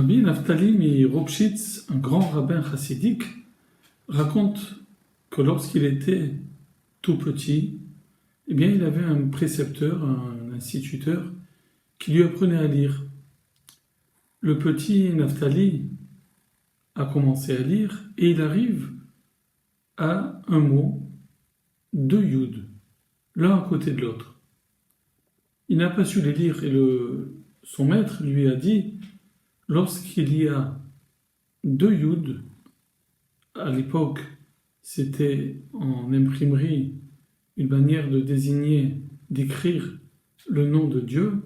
Rabbi Naftali Miropshitz, un grand rabbin chassidique, raconte que lorsqu'il était tout petit, eh bien, il avait un précepteur, un instituteur, qui lui apprenait à lire. Le petit Naftali a commencé à lire et il arrive à un mot, deux yud, l'un à côté de l'autre. Il n'a pas su les lire et son maître lui a dit, lorsqu'il y a deux yud, à l'époque, c'était en imprimerie une manière de désigner, d'écrire le nom de Dieu.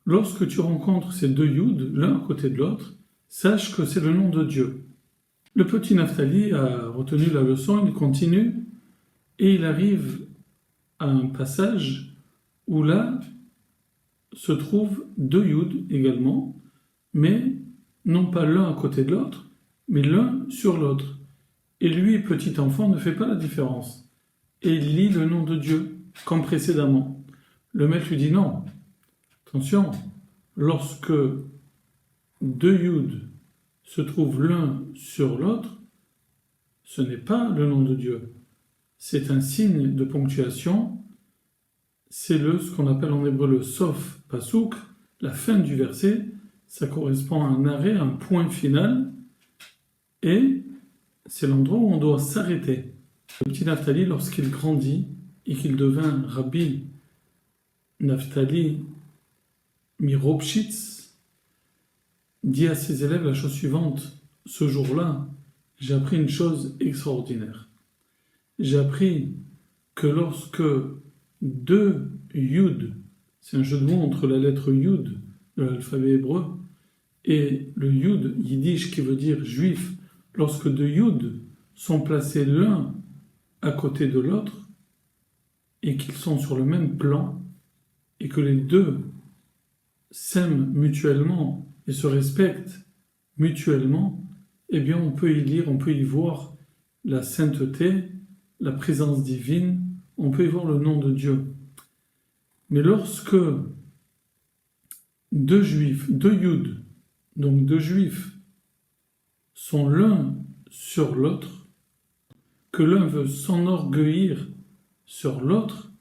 Lorsque tu rencontres ces deux yud, l'un à côté de l'autre, sache que c'est le nom de Dieu. Le petit Naftali a retenu la leçon, il continue, et il arrive à un passage où là se trouvent deux yud également, mais non pas l'un à côté de l'autre, mais l'un sur l'autre. Et lui, petit enfant, ne fait pas la différence. Et il lit le nom de Dieu, comme précédemment. Le maître lui dit non. Attention, lorsque deux yud se trouvent l'un sur l'autre, ce n'est pas le nom de Dieu. C'est un signe de ponctuation. C'est ce qu'on appelle en hébreu le sof pasuk, la fin du verset. Ça correspond à un arrêt, un point final. Et c'est l'endroit où on doit s'arrêter. Le petit Naftali, lorsqu'il grandit et qu'il devint Rabbi Naftali Miropshitz, dit à ses élèves la chose suivante. Ce jour-là, j'ai appris une chose extraordinaire. J'ai appris que lorsque deux yud, c'est un jeu de mots entre la lettre yud de l'alphabet hébreu et le yud yiddish qui veut dire juif, lorsque deux yud sont placés l'un à côté de l'autre et qu'ils sont sur le même plan et que les deux s'aiment mutuellement et se respectent mutuellement, eh bien on peut y lire, on peut y voir la sainteté, la présence divine, on peut y voir le nom de Dieu. Mais lorsque deux juifs, deux yud, donc deux juifs, sont l'un sur l'autre, que l'un veut s'enorgueillir sur l'autre,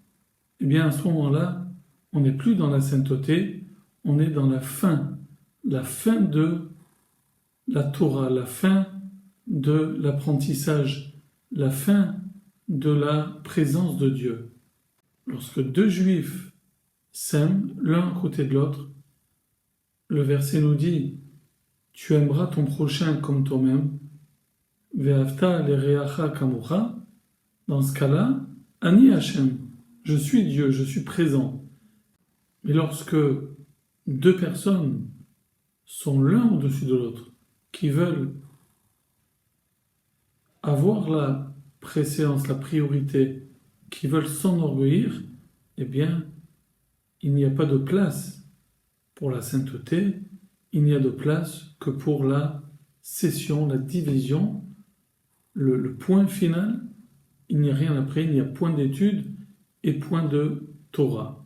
eh bien à ce moment-là, on n'est plus dans la sainteté, on est dans la fin de la Torah, la fin de l'apprentissage, la fin de la présence de Dieu. Lorsque deux juifs s'aiment l'un à côté de l'autre, le verset nous dit « Tu aimeras ton prochain comme toi-même » Ve'afta lereacha kamocha. Dans ce cas-là, Ani Hashem, je suis Dieu, je suis présent. Mais lorsque deux personnes sont l'un au-dessus de l'autre, qui veulent avoir la préséance, la priorité, qui veulent s'enorgueillir, eh bien, il n'y a pas de place pour la sainteté, il n'y a de place que pour la scission, la division, le point final. Il n'y a rien après, il n'y a point d'étude et point de Torah.